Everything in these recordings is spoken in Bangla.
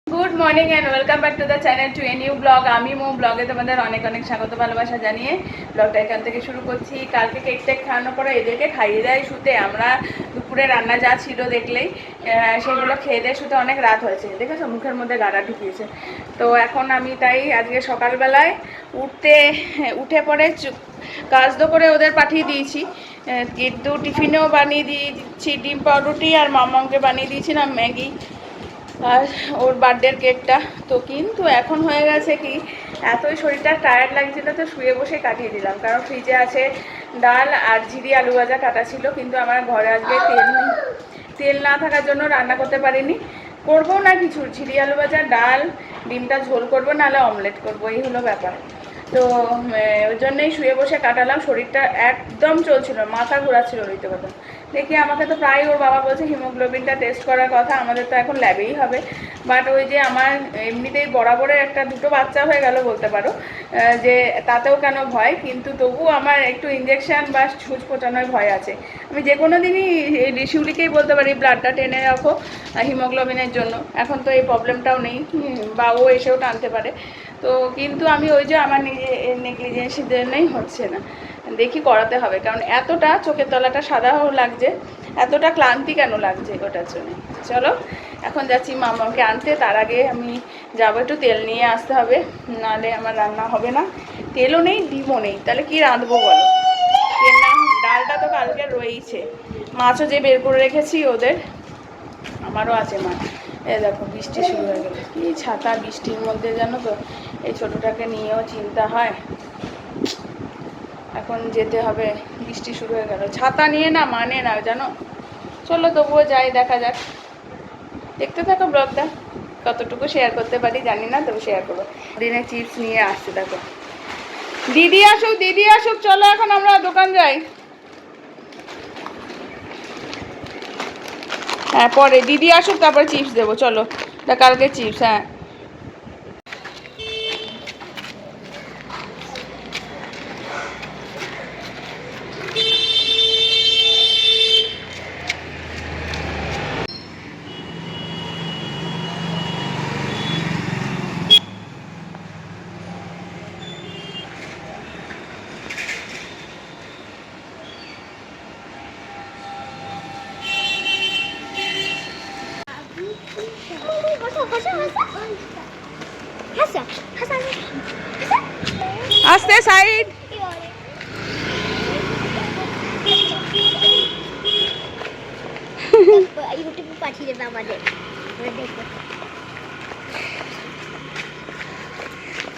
Good morning and welcome back to the channel to a new blog. আমি মো ব্লগে তোমাদের অনেক অনেক স্বাগত ভালোবাসা জানিয়ে ব্লগটা এখান থেকে শুরু করছি। কালকে কেক টেক খাওয়ানোর পরে এদেরকে খাইয়ে দেয় শুতে। আমরা দুপুরে রান্না যা ছিল দেখলেই সেগুলো খেয়ে দিয়ে শুতে অনেক রাত হয়েছে, দেখেছো মুখের মধ্যে গাড়া ঢুকিয়েছে। তো এখন আমি তাই আজকে সকালবেলায় উঠে পরে কাজ তো করে ওদের পাঠিয়ে দিয়েছি, কিন্তু টিফিনেও বানিয়ে দিয়েছি ডিম পাউরুটি, আর মামাকে বানিয়ে দিয়েছিলাম ম্যাগি আর ওর বার্থডের কেকটা। তো কিন্তু এখন হয়ে গেছে কি, এতই শরীরটা টায়ার্ড লাগছিল তো শুয়ে বসে কাটিয়ে দিলাম, কারণ ফ্রিজে আছে ডাল আর ঝিরি আলু ভাজা কাটা ছিল, কিন্তু আমার ঘরে আজকে তেল না থাকার জন্য রান্না করতে পারিনি। করবো না কিছু, ঝিরি আলু ভাজা, ডাল, ডিমটা ঝোল করবো, নাহলে অমলেট করবো, এই হলো ব্যাপার। তো ওই জন্যই শুয়ে বসে কাটালাম। শরীরটা একদম চলছিল, মাথা ঘোরাচ্ছিল রীতিমতো। দেখি আমাকে তো প্রায় ওর বাবা বলছে হিমোগ্লোবিনটা টেস্ট করার কথা, আমাদের তো এখন ল্যাবেই হবে। বাট ওই যে আমার এমনিতেই বরাবরের দুটো বাচ্চা হয়ে গেল বলতে পারো, যে তাতেও কেন ভয়, কিন্তু তবু আমার একটু ইঞ্জেকশান বা ছুঁচ ফোটানোর ভয় আছে। আমি যে কোনো দিনই শিউলিকেই বলতে পারি ব্লাডটা টেনে রাখো হিমোগ্লোবিনের জন্য, এখন তো এই প্রবলেমটাও নেই, বা ও এসেও টানতে পারে। তো কিন্তু আমি ওই যে আমার নেগলিজেন্সির জন্যই হচ্ছে না, দেখি করাতে হবে, কারণ এতটা চোখের তলাটা সাদাও লাগছে, এতটা ক্লান্তি কেন লাগছে ওটার জন্য। চলো এখন যাচ্ছি মামাকে আনতে, তার আগে আমি যাবো, একটু তেল নিয়ে আসতে হবে, নাহলে আমার রান্না হবে না। তেলও নেই, ডিমও নেই, তাহলে কি রাঁধবো বলো। তেল না, ডালটা তো কালকে রয়েইছে, মাছও যে বের করে রেখেছি ওদের, আমারও আছে মাছ। এই দেখো বৃষ্টি শুরু হয়ে গেল, কি ছাতা বৃষ্টির মধ্যে, জানো তো এই ছোটোটাকে নিয়েও চিন্তা হয়। এখন যেতে হবে, বৃষ্টি শুরু হয়ে গেল, ছাতা নিয়ে না মানে না জানো। চলো তবুও যাই, দেখা যাক, দেখতে থাকো ব্লগটা, কতটুকু শেয়ার করতে পারি জানি না, তবু শেয়ার করবো। দিনে চিপস নিয়ে আসছে দেখো, দিদি আসুক দিদি আসুক, চলো এখন আমরা দোকান যাই। হ্যাঁ পরে দিদি আসুক তারপর চিপস দেবো, চলো কালকে চিপস। হ্যাঁ আস্তে সাইড। ইউটিউবে পাঠিয়ে দেবে আমাদের,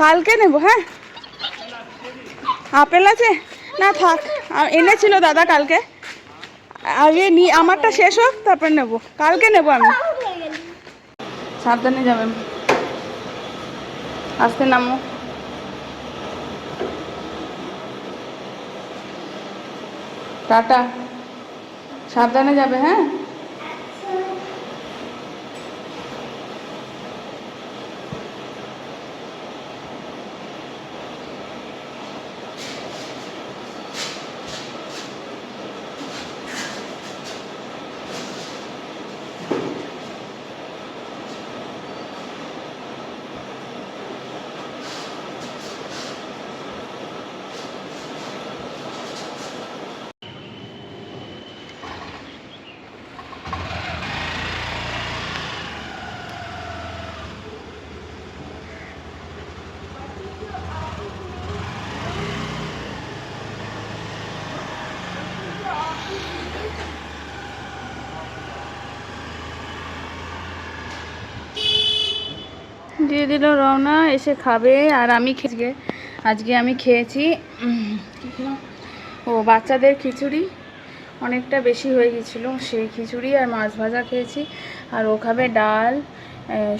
কালকে নেবো। হ্যাঁ আপেল আছে না, থাক, এনেছিল দাদা কালকে, আগে আমারটা শেষ হোক তারপর নেবো, কালকে নেবো আমি। সাবধানে যাবেন, আস্তে নামো। টাটা, সাবধানে যাবে। হ্যাঁ দিয়ে দিল রওনা, এসে খাবে। আর আমি আজকে আমি খেয়েছি ও বাচ্চাদের খিচুড়ি, অনেকটা বেশি হয়ে গেছিলো, সেই খিচুড়ি আর মাছ ভাজা খেয়েছি। আর ও খাবে ডাল,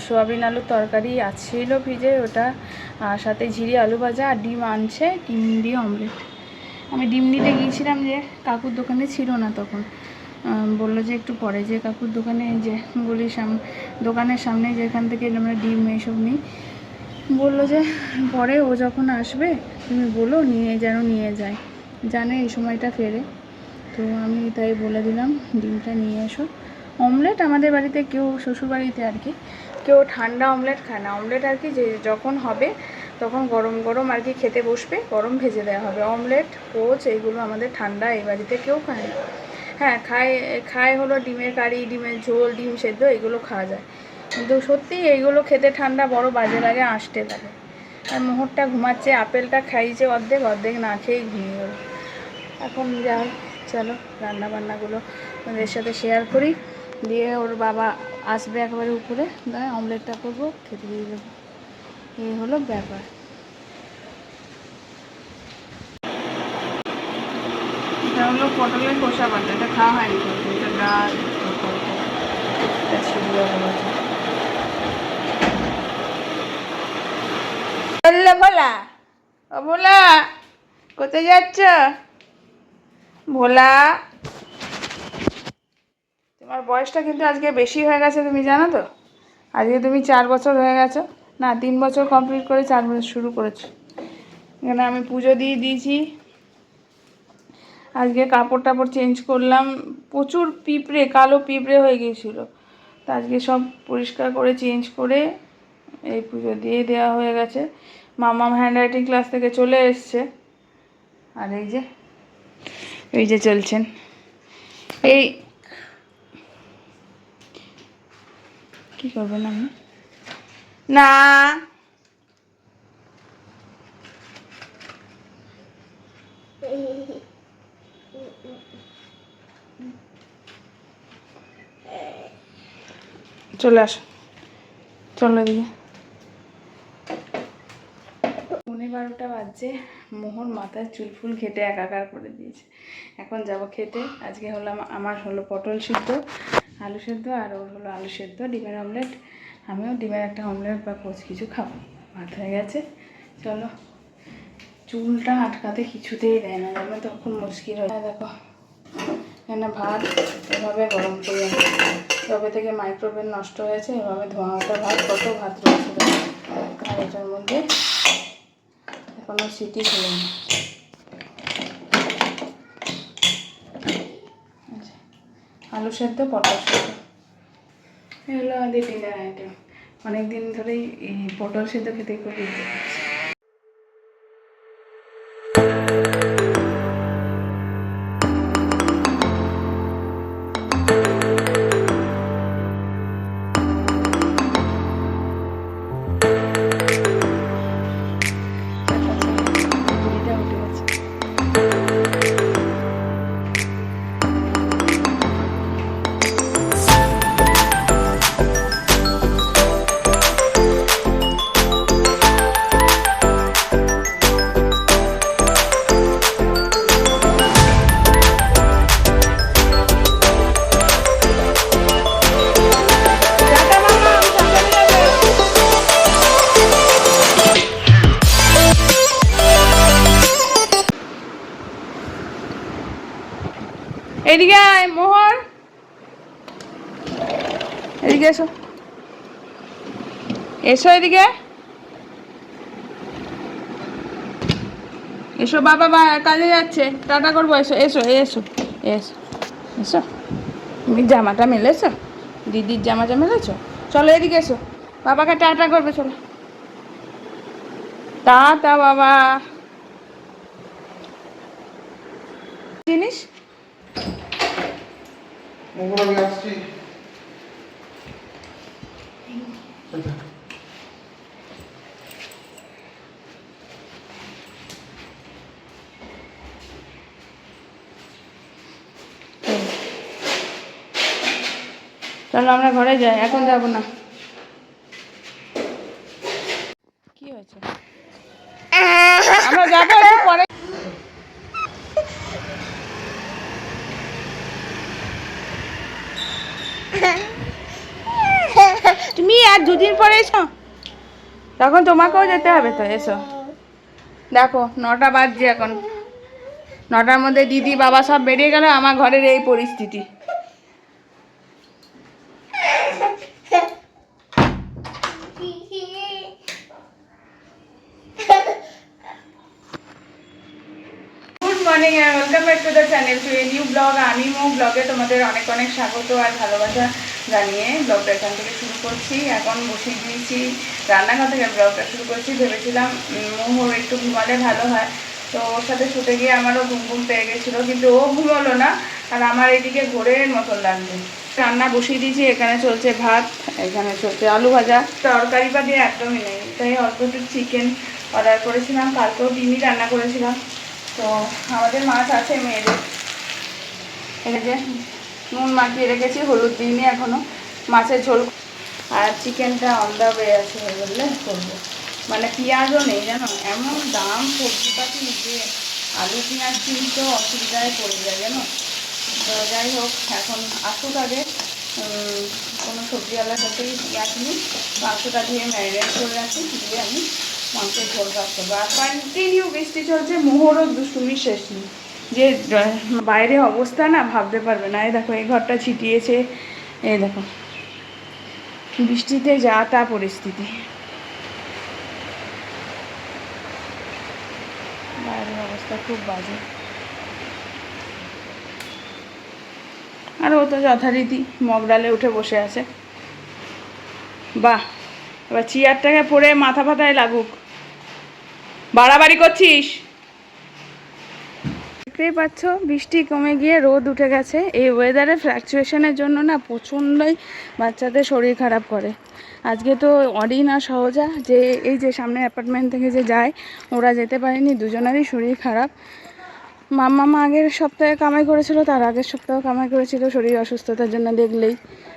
সোয়াবিন আলুর তরকারি আছিল ফ্রিজে ওটা, আর সাথে ঝিরি আলু ভাজা, আর ডিম আনছে, ডিম দিয়ে অমলেট। আমি ডিম নিতে গিয়েছিলাম, যে কাকুর দোকানে ছিল না তখন, বললো যে একটু পরে, যে কাকুর দোকানে, যে গলির দোকানের সামনে যেখান থেকে আমরা ডিম এইসব নিই, বললো যে পরে ও যখন আসবে তুমি বলো নিয়ে যায়, জানে এই সময়টা ফেরে। তো আমি তাই বলে দিলাম ডিমটা নিয়ে এসো, অমলেট আমাদের বাড়িতে কেউ, শ্বশুর বাড়িতে আর কি, কেউ ঠান্ডা অমলেট খায় না। অমলেট আর কি যে যখন হবে তখন গরম গরম আর কি খেতে বসবে, গরম ভেজে দেওয়া হবে। অমলেট, পোচ এইগুলো আমাদের ঠান্ডা এই বাড়িতে কেউ খায় না। হ্যাঁ, খায় খায় হলো ডিমের কারি, ডিমের ঝোল, ডিম সেদ্ধ এগুলো খাওয়া যায়, কিন্তু সত্যি এইগুলো খেতে ঠান্ডা বড় বাজে লাগে, আঁশটে লাগে। আর মোহরটা ঘুমাচ্ছে, আপেলটা খাইছে অর্ধেক, অর্ধেক না খেয়েই ঘুমিয়ে গেল। এখন যাই, চলো রান্না বান্নাগুলো ওদের সাথে শেয়ার করি, দিয়ে ওর বাবা আসবে একেবারে উপরে, দাঁড়া অমলেটটা করবো, খেতে দিয়ে দেবো। এই হলো ব্যাপার। এটা হলো পটলের খোসা বাটা, এটা খাওয়া হয়নি, এটা ডাল, এটা ছিল ভোলা। ও ভোলা, কোথায় যাচ্ছ? ভোলা, তোমার বয়সটা কিন্তু আজকে বেশি হয়ে গেছে, তুমি জানো তো? আজকে তুমি 4 বছর হয়ে গেছো, না 3 বছর কমপ্লিট করে 4 বছর শুরু করেছো। এখানে আমি পুজো দিয়ে দিয়েছি, আজকে কাপড় টাপড় চেঞ্জ করলাম, প্রচুর পিঁপড়ে, কালো পিঁপড়ে হয়ে গিয়েছিলো, তো আজকে সব পরিষ্কার করে চেঞ্জ করে এই পুজো দিয়ে দেওয়া হয়ে গেছে। মামাম হ্যান্ডরাইটিং ক্লাস থেকে চলে এসছে, আর এই যে চলছেন। এই কি করবেন আপনি? না চলে আসো, চলো দিকে। 11:30 বাজছে, মোহর মাথায় চুল ফুল খেটে একাকার করে দিয়েছে। এখন যাব খেতে। আজকে হলো আমার হলো পটল সিদ্ধ, আলু সেদ্ধ, আর ওর হলো আলু সেদ্ধ, ডিমের অমলেট। আমিও ডিমের একটা অমলেট বা কোচ কিছু খাবো, ভাত হয়ে গেছে। চলো, চুলটা আটকাতে কিছুতেই দেয় না, জানো তো, খুব মুশকিল হয়। দেখো এখানে ভাত এভাবে গরম করে, তবে থেকে মাইক্রোওয়েভ নষ্ট হয়েছে, এভাবে ধোঁয়া ওঠা ভাত, কত ভাত রয়েছে। আর এটার মধ্যে কোনো সিটি ছিল না। আলু সেদ্ধ, পটল সেদ্ধ, এগুলো আমাদের ডিনার আইটেম। অনেকদিন ধরেই এই পটল সেদ্ধ খেতে খুব ইচ্ছে করছে। এদিকে আয় মোহর, এদিকে এসো, এসো এদিকে এসো। বাবা কাজে যাচ্ছে, টাটা করবো, এসো এসো এসো এসো এসো। তুমি জামাটা মেলেছো, দিদির জামাটা মেলেছো, চলো এদিকে এসো, বাবাকে টাটা করবে, চলো টাটা বাবা। জিনিস চলো আমরা ঘরে যাই, এখন যাবো না। কি হয়েছে? আমরা যাবো একটু পরে। তুমি আর 2 দিন পরে এসো, তখন তোমাকেও যেতে হবে তো, এসো। দেখো 9টা বাজছে এখন, 9টার মধ্যে দিদি বাবা সব বেরিয়ে গেল, আমার ঘরের এই পরিস্থিতি। Good morning welcome back to the channel to a new blog. আমি ব্লগে তোমাদের অনেক অনেক স্বাগত আর ভালোবাসা জানিয়ে ব্লগটা এখান থেকে শুরু করছি। এখন বসিয়ে দিয়েছি রান্নাঘর থেকে ব্লগটা শুরু করছি। ভেবেছিলাম মোহর একটু ঘুমালে ভালো হয়, তো ওর সাথে শুতে গিয়ে আমারও ঘুম পেয়ে গেছিলো, কিন্তু ও ঘুমালো না আর আমার এইদিকে ঘোরের মতন লাগছে। রান্না বসিয়ে দিয়েছি, এখানে চলছে ভাত, এখানে চলছে আলু ভাজা, তরকারি বা দিয়ে একদমই নেই, তাই অল্প একটু চিকেন অর্ডার করেছিলাম, কালকেও ডিমই রান্না করেছিলাম। তো আমাদের মাছ আছে মেয়েদের, এই যে নুন মাখিয়ে রেখেছি, হলুদ দিইনি এখনও, মাছের ঝোল আর চিকেনটা অন দ্য ওয়ে আছে, হয়ে বললে করবো। মানে পেঁয়াজও নেই জানো, এমন দাম সবজিপাতি যে আলু পেঁয়াজ কিনতে অসুবিধায় পড়ে যায় জানো। তো যাই হোক, এখন আসুক আগে, কোনো সবজিওয়ালার সাথেই পেঁয়াজ নিই, মাংসটা দিয়ে ম্যারিনেট করে রাখি, দিয়ে আমি মাংসের ঝোল ভাত করবো। আর কন্টিনিউ বৃষ্টি চলছে, মোহরও দুষ্টুমি শেষ নেই, যে বাইরে অবস্থা না ভাবতে পারবে না। এই দেখো এই ঘরটা ছিটিয়েছে, এই দেখো বৃষ্টিতে যা তা পরিস্থিতি, বাইরের অবস্থা খুব বাজে। আর ও তো যথারীতি মগ ডালে উঠে বসে আছে। বাহ, এবার চেয়ারটাকে পরে মাথা ফাতায় লাগুক, বাড়াবাড়ি করছিস। দেখতেই পাচ্ছ বৃষ্টি কমে গিয়ে রোদ উঠে গেছে। এই ওয়েদারে ফ্ল্যাকচুয়েশনের জন্য না প্রচণ্ডই বাচ্চাদের শরীর খারাপ করে। আজকে তো অরিন আর সহজা, যে এই যে সামনে অ্যাপার্টমেন্ট থেকে যে যায়, ওরা যেতে পারেনি, দুজনেরই শরীর খারাপ। মাম্মা আগের সপ্তাহে কামাই করেছিল, তার আগের সপ্তাহ কামাই করেছিল শরীর অসুস্থতার জন্য দেখলেই।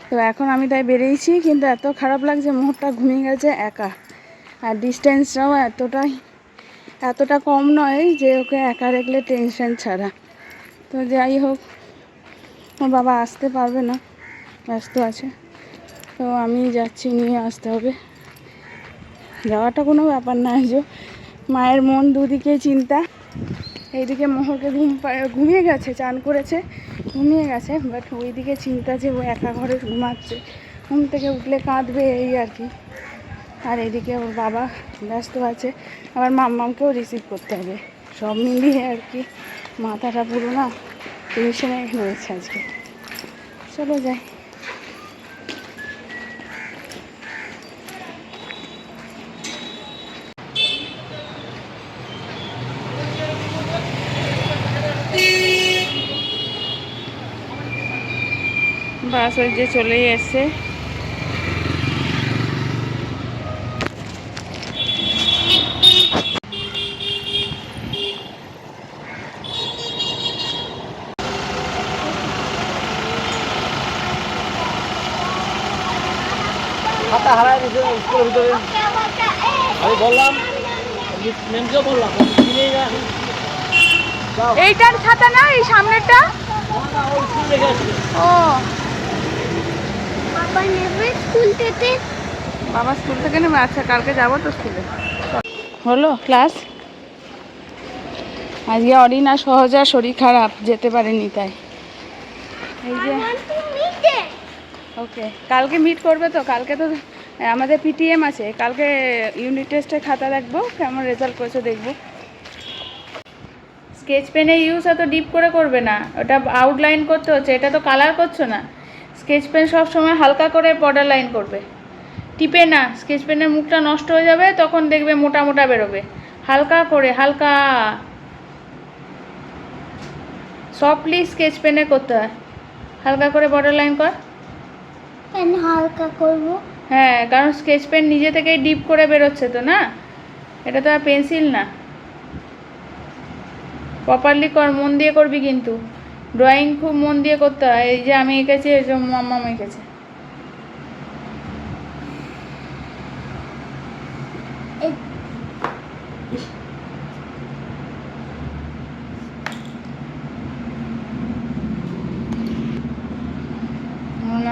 তো এখন আমি তাই বেরিয়েছি, কিন্তু এত খারাপ লাগছে, মুহূর্তটা ঘুমিয়ে গেছে একা, আর ডিস্টেন্সটাও এতটা কম নয় যে ওকে একা দেখলে টেনশন ছাড়া। তো যাই হোক, ওর বাবা আসতে পারবে না, ব্যস্ত আছে, তো আমি যাচ্ছি, নিয়ে আসতে হবে। যাওয়াটা কোনো ব্যাপার না, যে মায়ের মন দুদিকেই চিন্তা। এইদিকে মোহরকে ঘুমিয়ে গেছে, চান করেছে, ঘুমিয়ে গেছে, বাট ওইদিকে চিন্তা যে ও একা ঘরে ঘুমাচ্ছে, ঘুম থেকে উঠলে কাঁদবে, এই আর কি। আর এদিকে ওর বাবা ব্যস্ত আছে, আবার মাম্মামকেও রিসিভ করতে হবে, সব মিলিয়ে আর কি মাথাটা পুরো না টেনশনে রয়েছে আজকে। চলো যাই। বাস ওই যে চলেই এসছে। খাতা হারায় দিয়েছে স্কুলের ভিতরে, আমি বললাম ম্যামকেও বললাম কিনেই না। এইটার খাতা না, এই সামনেরটা। ওই স্কুল রেখে আসছে। ও বাবা নেবে স্কুল থেকে। বাবা স্কুল থেকে নেবে, আচ্ছা কালকে যাবো তো স্কুলে। হলো ক্লাস। আজকে অরিন আর সহজা শরীর খারাপ, যেতে পারেনি, তাই এই যে ওকে কালকে মিট করবে। তো কালকে তো আমাদের পিটিএম আছে, কালকে ইউনিট টেস্টের খাতা দেখবো, কেমন রেজাল্ট করেছে দেখবো। স্কেচ পেনে ইউজ এত ডিপ করে করবে না, ওটা আউটলাইন করতে হচ্ছে, এটা তো কালার করছো না। স্কেচ পেন সব সময় হালকা করে বর্ডার লাইন করবে, টিপে না। স্কেচ পেনের মুখটা নষ্ট হয়ে যাবে, তখন দেখবে মোটা মোটা বেরোবে। হালকা করে, হালকা সফটলি স্কেচ পেনে করতে হয়। হালকা করে বর্ডার লাইন কর। কেন হালকা করব? হ্যাঁ, কারণ স্কেচ পেন নিজে থেকেই ডিপ করে বেরোচ্ছে তো না, এটা তো আর পেন্সিল না। প্রপারলি কর, মন দিয়ে করবি কিন্তু, ড্রয়িং খুব মন দিয়ে করতে হয়। এই যে আমি এঁকেছি, এই যে মাম্মা এঁকেছে।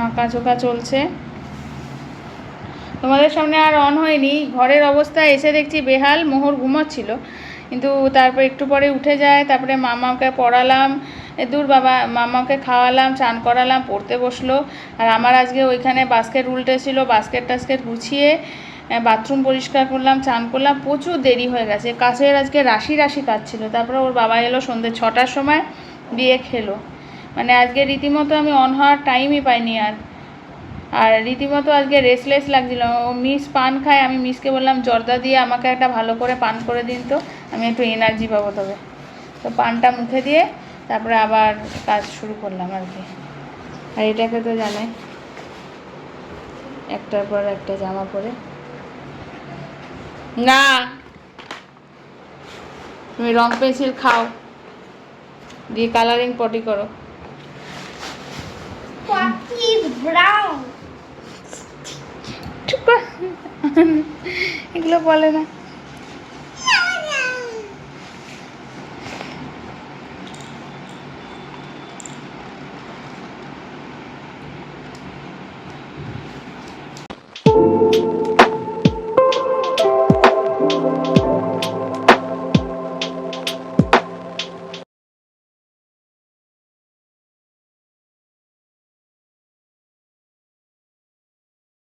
আঁকাঝোঁকা চলছে, তোমাদের সামনে আর অন হয়নি। ঘরের অবস্থা এসে দেখছি বেহাল। মোহর ঘুমাচ্ছিল, কিন্তু তারপর একটু পরে উঠে যায়। তারপরে মামাকে পড়ালাম, দূর বাবা, মামাকে খাওয়ালাম, চান করালাম, পড়তে বসলো। আর আমার আজকে ওইখানে বাস্কেট উল্টে ছিল, বাস্কেট টাস্কেট গুছিয়ে বাথরুম পরিষ্কার করলাম, চান করলাম, প্রচুর দেরি হয়ে গেছে। কাছের আজকে রাশি রাশি কাজ ছিল। তারপরে ওর বাবা এলো সন্ধ্যে 6টার সময়, দিয়ে খেলো। মানে আজকে রীতিমতো আমি অন হওয়ার টাইমই পাইনি আর রীতিমতো আজকে রেস্টলেস লাগছিল। ও মিস পান খায়, আমি মিসকে বললাম জর্দা দিয়ে আমাকে একটা ভালো করে পান করে দিন, তো আমি একটু এনার্জি পাবো। তবে তো পানটা মুখে দিয়ে তারপরে আবার কাজ শুরু করলাম আর কি। আর এটাকে তো জানাই একটার পর একটা জামা পরে না, তুমি রং পেন্সিল খাও, দিয়ে কালারিং পটি করো। পটি ব্রাউন। চুপ কর। এগুলো বলে না।